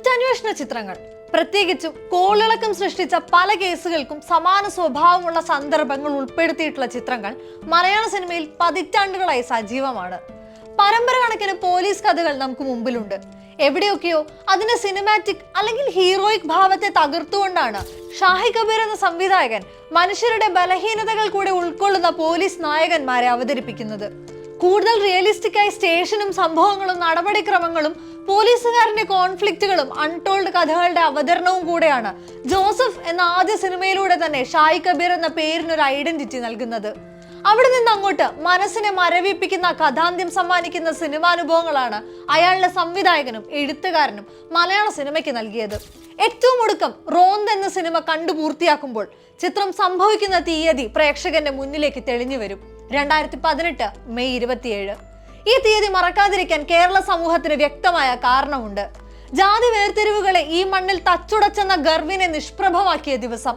കുറ്റാന്വേഷണ ചിത്രങ്ങൾ, പ്രത്യേകിച്ചും കോളിളക്കം സൃഷ്ടിച്ച പല കേസുകൾക്കും സമാന സ്വഭാവമുള്ള സന്ദർഭങ്ങൾ ഉൾപ്പെടുത്തിയിട്ടുള്ള ചിത്രങ്ങൾ മലയാള സിനിമയിൽ പതിറ്റാണ്ടുകളായി സജീവമാണ്. പരമ്പര കണക്കിന് പോലീസ് കഥകൾ നമുക്ക് മുമ്പിലുണ്ട്. എവിടെയൊക്കെയോ അതിന്റെ സിനിമാറ്റിക് അല്ലെങ്കിൽ ഹീറോയിക് ഭാവത്തെ തകർത്തുകൊണ്ടാണ് ഷാഹി കബീർ എന്ന സംവിധായകൻ മനുഷ്യരുടെ ബലഹീനതകൾ കൂടെ ഉൾക്കൊള്ളുന്ന പോലീസ് നായകന്മാരെ അവതരിപ്പിക്കുന്നത്. കൂടുതൽ റിയലിസ്റ്റിക് ആയി സ്റ്റേഷനും സംഭവങ്ങളും നടപടിക്രമങ്ങളും പോലീസുകാരന്റെ കോൺഫ്ലിക്റ്റുകളും അൺടോൾഡ് കഥകളുടെ അവതരണവും കൂടെയാണ് ജോസഫ് എന്ന ആദ്യ സിനിമയിലൂടെ തന്നെ ഷാഹി കബീർ എന്ന പേരിനൊരു ഐഡന്റിറ്റി നൽകുന്നത്. അവിടെ നിന്ന് അങ്ങോട്ട് മനസ്സിനെ മരവിപ്പിക്കുന്ന കഥാന്ത്യം സമ്മാനിക്കുന്ന സിനിമാനുഭവങ്ങളാണ് അയാളുടെ സംവിധായകനും എഴുത്തുകാരനും മലയാള സിനിമയ്ക്ക് നൽകിയത്. ഏറ്റവും ഒടുക്കം റോന്ത് എന്ന സിനിമ കണ്ടു പൂർത്തിയാക്കുമ്പോൾ ചിത്രം സംഭവിക്കുന്ന തീയതി പ്രേക്ഷകന്റെ മുന്നിലേക്ക് തെളിഞ്ഞു വരും. 2018 മെയ് 27. ഈ തീയതി മറക്കാതിരിക്കാൻ കേരള സമൂഹത്തിന് വ്യക്തമായ കാരണമുണ്ട്. ജാതി വേർതിരിവുകളെ ഈ മണ്ണിൽ തച്ചുടച്ചെന്ന ഗർവിനെ നിഷ്പ്രഭമാക്കിയ ദിവസം.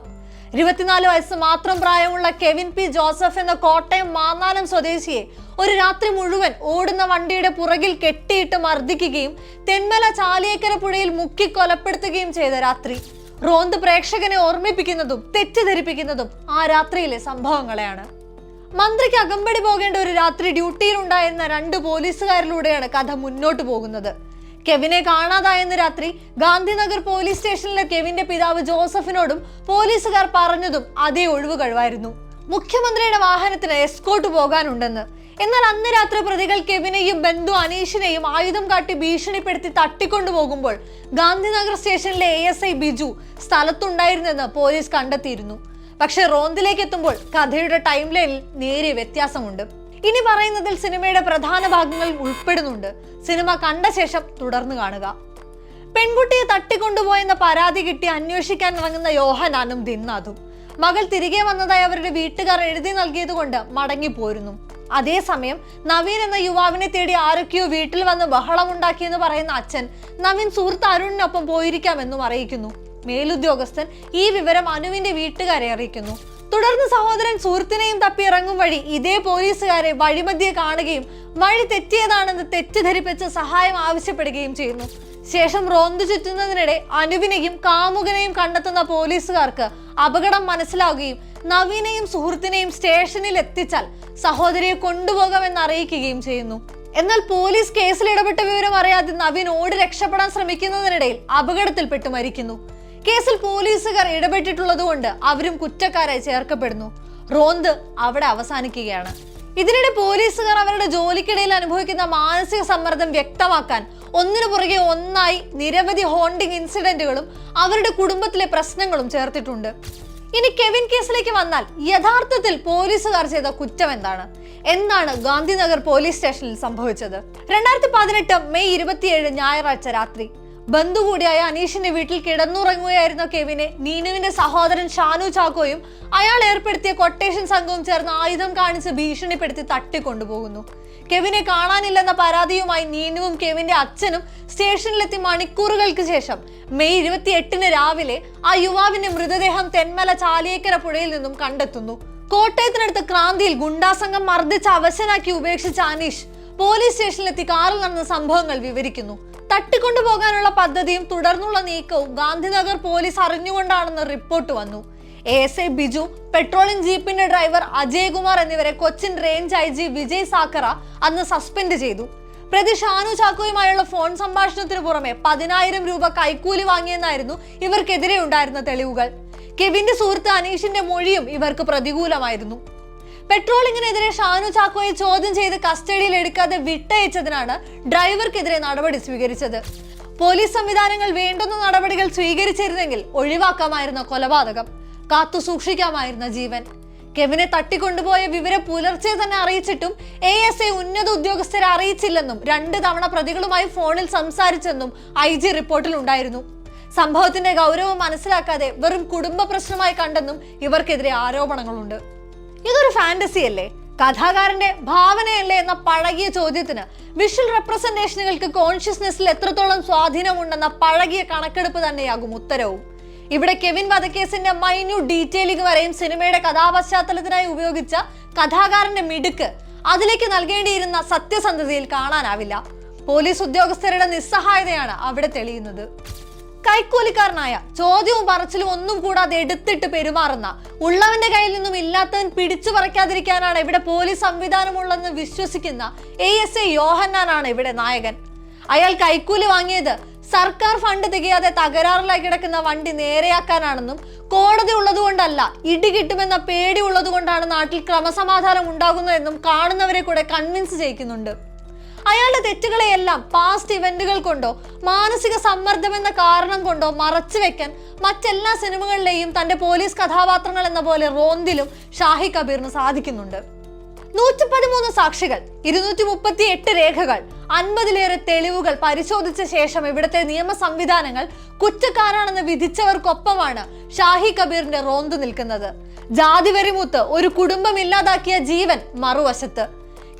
24 വയസ്സ് മാത്രം പ്രായമുള്ള കെവിൻ പി ജോസഫ് എന്ന കോട്ടയം മാന്നാനം സ്വദേശിയെ ഒരു രാത്രി മുഴുവൻ ഓടുന്ന വണ്ടിയുടെ പുറകിൽ കെട്ടിയിട്ട് മർദ്ദിക്കുകയും തെന്മല ചാലിയേക്കര പുഴയിൽ മുക്കി കൊലപ്പെടുത്തുകയും ചെയ്ത രാത്രി. റോന്ത് പ്രേക്ഷകനെ ഓർമ്മിപ്പിക്കുന്നതും തെറ്റിദ്ധരിപ്പിക്കുന്നതും ആ രാത്രിയിലെ സംഭവങ്ങളെയാണ്. മന്ത്രിക്ക് അകമ്പടി പോകേണ്ട ഒരു രാത്രി ഡ്യൂട്ടിയിൽ ഉണ്ടായിരുന്ന 2 പോലീസുകാരിലൂടെയാണ് കഥ മുന്നോട്ട് പോകുന്നത്. കെവിനെ കാണാതായെന്ന രാത്രി ഗാന്ധിനഗർ പോലീസ് സ്റ്റേഷനിലെ കെവിന്റെ പിതാവ് ജോസഫിനോടും പോലീസുകാർ പറഞ്ഞതും അതേ ഒഴിവ് കഴിവായിരുന്നു. മുഖ്യമന്ത്രിയുടെ വാഹനത്തിന് എസ്കോർട്ട് പോകാനുണ്ടെന്ന്. എന്നാൽ അന്ന് രാത്രി പ്രതികൾ കെവിനെയും ബന്ധു അനീഷിനെയും ആയുധം കാട്ടി ഭീഷണിപ്പെടുത്തി തട്ടിക്കൊണ്ടുപോകുമ്പോൾ ഗാന്ധിനഗർ സ്റ്റേഷനിലെ ASI ബിജു സ്ഥലത്തുണ്ടായിരുന്നെന്ന് പോലീസ് കണ്ടെത്തിയിരുന്നു. പക്ഷെ റോന്തിലേക്ക് എത്തുമ്പോൾ കഥയുടെ ടൈം ലൈനിൽ നേരിയ വ്യത്യാസമുണ്ട്. ഇനി പറയുന്നതിൽ സിനിമയുടെ പ്രധാന ഭാഗങ്ങൾ ഉൾപ്പെടുന്നുണ്ട്. സിനിമ കണ്ട ശേഷം തുടർന്ന് കാണുക. പെൺകുട്ടിയെ തട്ടിക്കൊണ്ടുപോയെന്ന പരാതി കിട്ടി അന്വേഷിക്കാൻ ഇറങ്ങുന്ന യോഹനാനും ദിൻനാഥും മകൾ തിരികെ വന്നതായി അവരുടെ വീട്ടുകാർ എഴുതി നൽകിയത് കൊണ്ട് മടങ്ങിപ്പോരുന്നു. അതേസമയം നവീൻ എന്ന യുവാവിനെ തേടി ആരൊക്കെയോ വീട്ടിൽ വന്ന് ബഹളമുണ്ടാക്കിയെന്ന് പറയുന്ന അച്ഛൻ നവീൻ സുഹൃത്ത് അരുണിനൊപ്പം പോയിരിക്കാമെന്നും അറിയിക്കുന്നു. മേലുദ്യോഗസ്ഥൻ ഈ വിവരം അനുവിന്റെ വീട്ടുകാരെ അറിയിക്കുന്നു. തുടർന്ന് സഹോദരൻ സുഹൃത്തിനെയും തപ്പി ഇറങ്ങും വഴി ഇതേ പോലീസുകാരെ വഴിമധ്യേ കാണുകയും വഴി തെറ്റിയതാണെന്ന് തെറ്റിദ്ധരിപ്പിച്ച് സഹായം ആവശ്യപ്പെടുകയും ചെയ്യുന്നു. ശേഷം റോന്ത് ചുറ്റുന്നതിനിടെ അനുവിനെയും കാമുകനെയും കണ്ടെത്തുന്ന പോലീസുകാർക്ക് അപകടം മനസ്സിലാവുകയും നവീനെയും സുഹൃത്തിനെയും സ്റ്റേഷനിൽ എത്തിച്ചാൽ സഹോദരിയെ കൊണ്ടുപോകാമെന്ന് അറിയിക്കുകയും ചെയ്യുന്നു. എന്നാൽ പോലീസ് കേസിൽ ഇടപെട്ട വിവരം അറിയാതെ നവീൻ ഓടി രക്ഷപ്പെടാൻ ശ്രമിക്കുന്നതിനിടയിൽ അപകടത്തിൽപ്പെട്ട് മരിക്കുന്നു. കേസിൽ പോലീസുകാർ ഇടപെട്ടിട്ടുള്ളത് കൊണ്ട് അവരും കുറ്റക്കാരായി ചേർക്കപ്പെടുന്നു. റോന്ത് അവിടെ അവസാനിക്കുകയാണ്. ഇതിനിടെ പോലീസുകാർ അവരുടെ ജോലിക്കിടയിൽ അനുഭവിക്കുന്ന മാനസിക സമ്മർദ്ദം വ്യക്തമാക്കാൻ ഒന്നിനു പുറകെ ഒന്നായി നിരവധി ഹോണ്ടിങ് ഇൻസിഡന്റുകളും അവരുടെ കുടുംബത്തിലെ പ്രശ്നങ്ങളും ചേർത്തിട്ടുണ്ട്. ഇനി കെവിൻ കേസിലേക്ക് വന്നാൽ യഥാർത്ഥത്തിൽ പോലീസുകാർ ചെയ്ത കുറ്റം എന്താണ്? എന്താണ് ഗാന്ധിനഗർ പോലീസ് സ്റ്റേഷനിൽ സംഭവിച്ചത്? 2018 മെയ് 27 ഞായറാഴ്ച രാത്രി ബന്ധു കൂടിയായ അനീഷിന്റെ വീട്ടിൽ കിടന്നുറങ്ങുകയായിരുന്ന കെവിനെ നീനുവിന്റെ സഹോദരൻ ഷാനു ചാക്കോയും അയാൾ ഏർപ്പെടുത്തിയ കൊട്ടേഷൻ സംഘവും ചേർന്ന് ആയുധം കാണിച്ച് ഭീഷണിപ്പെടുത്തി തട്ടിക്കൊണ്ടുപോകുന്നു. കെവിനെ കാണാനില്ലെന്ന പരാതിയുമായി നീനുവും കെവിന്റെ അച്ഛനും സ്റ്റേഷനിലെത്തി മണിക്കൂറുകൾക്ക് ശേഷം മെയ് 28 രാവിലെ ആ യുവാവിന്റെ മൃതദേഹം തെന്മല ചാലിയേക്കര പുഴയിൽ നിന്നും കണ്ടെത്തുന്നു. കോട്ടയത്തിനടുത്ത് ക്രാന്തിയിൽ ഗുണ്ടാസംഘം മർദ്ദിച്ച് അവശനാക്കി ഉപേക്ഷിച്ച അനീഷ് പോലീസ് സ്റ്റേഷനിലെത്തി കാറിൽ നടന്ന സംഭവങ്ങൾ വിവരിക്കുന്നു. തട്ടിക്കൊണ്ടുപോകാനുള്ള പദ്ധതിയും തുടർന്നുള്ള നീക്കവും ഗാന്ധിനഗർ പോലീസ് അറിഞ്ഞുകൊണ്ടാണെന്ന് റിപ്പോർട്ട് വന്നു. ASI ബിജു, പെട്രോളിംഗ് ജീപ്പിന്റെ ഡ്രൈവർ അജയ് കുമാർ എന്നിവരെ കൊച്ചിൻ റേഞ്ച് IG വിജയ് സാക്കറ അന്ന് സസ്പെൻഡ് ചെയ്തു. പ്രതി ഷാനു ചാക്കോയുമായുള്ള ഫോൺ സംഭാഷണത്തിന് പുറമെ 10,000 രൂപ കൈക്കൂലി വാങ്ങിയെന്നായിരുന്നു ഇവർക്കെതിരെ ഉണ്ടായിരുന്ന തെളിവുകൾ. കെവിന്റെ സുഹൃത്ത് അനീഷിന്റെ മൊഴിയും ഇവർക്ക് പ്രതികൂലമായിരുന്നു. പെട്രോളിങ്ങിനെതിരെ ഷാനു ചാക്കോയെ ചോദ്യം ചെയ്ത് കസ്റ്റഡിയിൽ എടുക്കാതെ വിട്ടയച്ചതിനാണ് ഡ്രൈവർക്കെതിരെ നടപടി സ്വീകരിച്ചത്. പോലീസ് സംവിധാനങ്ങൾ വേണ്ടുന്ന നടപടികൾ സ്വീകരിച്ചിരുന്നെങ്കിൽ ഒഴിവാക്കാമായിരുന്ന കൊലപാതകം, കാത്തു സൂക്ഷിക്കാമായിരുന്ന ജീവൻ. കെവിനെ തട്ടിക്കൊണ്ടുപോയ വിവരം പുലർച്ചെ തന്നെ അറിയിച്ചിട്ടും ASI ഉന്നത ഉദ്യോഗസ്ഥരെ അറിയിച്ചില്ലെന്നും 2 തവണ പ്രതികളുമായി ഫോണിൽ സംസാരിച്ചെന്നും IG റിപ്പോർട്ടിൽ ഉണ്ടായിരുന്നു. സംഭവത്തിന്റെ ഗൗരവം മനസ്സിലാക്കാതെ വെറും കുടുംബ പ്രശ്നമായി കണ്ടെന്നും ഇവർക്കെതിരെ ആരോപണങ്ങളുണ്ട്. ഇതൊരു ഫാന്റസി അല്ലേ, കഥാകാരന്റെ ഭാവനയല്ലേ എന്ന പഴകിയ ചോദ്യത്തിന് വിഷ്വൽ റെപ്രസെന്റേഷനുകൾക്ക് കോൺഷ്യസ്നെസ്സിൽ എത്രത്തോളം സ്വാധീനമുണ്ടെന്ന പഴകിയ കണക്കെടുപ്പ് തന്നെയാകും ഉത്തരവും. ഇവിടെ കെവിൻ വധക്കേസിന്റെ മൈന്യൂട്ട് ഡീറ്റെയിലിംഗ് വരെയും സിനിമയുടെ കഥാപശ്ചാത്തലത്തിനായി ഉപയോഗിച്ച കഥാകാരന്റെ മിടുക്ക് അതിലേക്ക് നൽകേണ്ടിയിരുന്ന സത്യസന്ധതയിൽ കാണാനാവില്ല. പോലീസ് ഉദ്യോഗസ്ഥരുടെ നിസ്സഹായതയാണ് അവിടെ തെളിയുന്നത്. കൈക്കൂലിക്കാരനായ ചോദ്യവും പറച്ചിലും ഒന്നും കൂടാതെ എടുത്തിട്ട് പെരുമാറുന്ന, ഉള്ളവന്റെ കയ്യിൽ നിന്നും ഇല്ലാത്തവൻ പിടിച്ചു പറിക്കാതിരിക്കാനാണ് ഇവിടെ പോലീസ് സംവിധാനമുള്ളതെന്ന് വിശ്വസിക്കുന്ന ASI യോഹന്നാനാണ് ഇവിടെ നായകൻ. അയാൾ കൈക്കൂലി വാങ്ങിയത് സർക്കാർ ഫണ്ട് തികയാതെ തകരാറിലായി കിടക്കുന്ന വണ്ടി നേരെയാക്കാനാണെന്നും കോടതി ഉള്ളതുകൊണ്ടല്ല, ഇടി കിട്ടുമെന്ന പേടി ഉള്ളതുകൊണ്ടാണ് നാട്ടിൽ ക്രമസമാധാനം ഉണ്ടാകുന്നതെന്നും കാണുന്നവരെ കൂടെ കൺവിൻസ് ചെയ്യിക്കുന്നുണ്ട്. അയാളുടെ തെറ്റുകളെയെല്ലാം പാസ്റ്റ് ഇവന്റുകൾ കൊണ്ടോ മാനസിക സമ്മർദ്ദം എന്ന കാരണം കൊണ്ടോ മറച്ചു വെക്കാൻ മറ്റെല്ലാ സിനിമകളിലെയും തന്റെ പോലീസ് കഥാപാത്രങ്ങൾ എന്ന പോലെ റോന്ദിലും ഷാഹി കബീറിന് സാധിക്കുന്നുണ്ട്. 113 സാക്ഷികൾ, 238 രേഖകൾ, 50ലേറെ തെളിവുകൾ പരിശോധിച്ച ശേഷം ഇവിടുത്തെ നിയമ സംവിധാനങ്ങൾ കുറ്റക്കാരാണെന്ന് വിധിച്ചവർക്കൊപ്പമാണ് ഷാഹി കബീറിന്റെ റോന്ത് നിൽക്കുന്നത്. ജാതി വെറിമൂത്ത് ഒരു കുടുംബം ഇല്ലാതാക്കിയ ജീവൻ മറുവശത്ത്.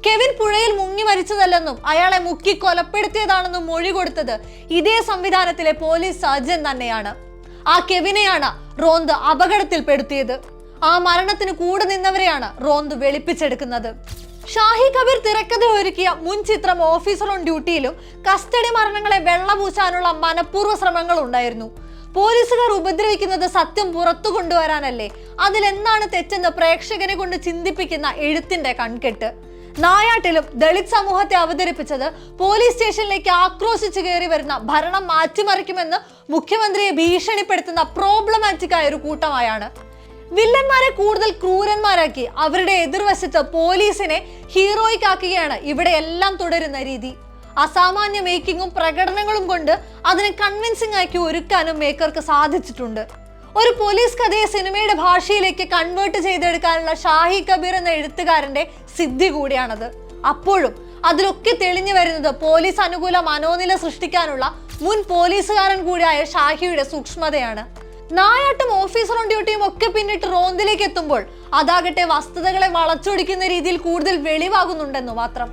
കെവിൻ പുഴയിൽ മുങ്ങി മരിച്ചതല്ലെന്നും അയാളെ മുക്കി കൊലപ്പെടുത്തിയതാണെന്നും മൊഴി കൊടുത്തത് ഇതേ സംവിധാനത്തിലെ പോലീസ് സർജൻ തന്നെയാണ്. ആ കെവിനെയാണ് റോന്ത് അപകടത്തിൽപ്പെടുത്തിയത്. ആ മരണത്തിന് കൂടെ നിന്നവരെയാണ് റോന്ത് വെളുപ്പിച്ചെടുക്കുന്നത്. ഷാഹി കബീർ തിരക്കഥ ഒരുക്കിയ മുൻ ചിത്രം ഓഫീസർ ഓൺ ഡ്യൂട്ടിയിലും കസ്റ്റഡി മരണങ്ങളെ വെള്ളപൂശാനുള്ള മനഃപൂർവ്വ ശ്രമങ്ങൾ ഉണ്ടായിരുന്നു. പോലീസുകാർ ഉപദ്രവിക്കുന്നത് സത്യം പുറത്തു കൊണ്ടുവരാനല്ലേ? അതിലെന്താണ് തെറ്റെന്ന് പ്രേക്ഷകനെ കൊണ്ട് ചിന്തിപ്പിക്കുന്ന എഴുത്തിന്റെ കൺകെട്ട്. നായാട്ടിലും ദളിത് സമൂഹത്തെ അവതരിപ്പിച്ചത് പോലീസ് സ്റ്റേഷനിലേക്ക് ആക്രോശിച്ചു കയറി വരുന്ന ഭരണം മാറ്റിമറിക്കുമെന്ന് മുഖ്യമന്ത്രിയെ ഭീഷണിപ്പെടുത്തുന്ന പ്രോബ്ലമാറ്റിക് ആയ ഒരു കൂട്ടമായാണ്. വില്ലന്മാരെ കൂടുതൽ ക്രൂരന്മാരാക്കി അവരുടെ എതിർവശത്ത് പോലീസിനെ ഹീറോയിക് ആക്കുകയാണ് ഇവിടെ എല്ലാം തുടരുന്ന രീതി. അസാമാന്യ മേക്കിങ്ങും പ്രകടനങ്ങളും കൊണ്ട് അതിനെ കൺവിൻസിംഗ് ആക്കി ഒരുക്കാനും മേക്കർക്ക് സാധിച്ചിട്ടുണ്ട്. ഒരു പോലീസ് കഥയെ സിനിമയുടെ ഭാഷയിലേക്ക് കൺവേർട്ട് ചെയ്തെടുക്കാനുള്ള ഷാഹി കബീർ എന്ന എഴുത്തുകാരന്റെ സിദ്ധി കൂടിയാണത്. അപ്പോഴും അതിലൊക്കെ തെളിഞ്ഞു വരുന്നത് പോലീസ് അനുകൂല മനോനില സൃഷ്ടിക്കാനുള്ള മുൻ പോലീസുകാരൻ കൂടിയായ ഷാഹിയുടെ സൂക്ഷ്മതയാണ്. നായാട്ടും ഓഫീസർ ഓൺ ഡ്യൂട്ടിയും ഒക്കെ പിന്നിട്ട് റോന്തിലേക്ക് എത്തുമ്പോൾ അതാകട്ടെ വസ്തുതകളെ വളച്ചൊടിക്കുന്ന രീതിയിൽ കൂടുതൽ വെളിവാകുന്നുണ്ടെന്നു മാത്രം.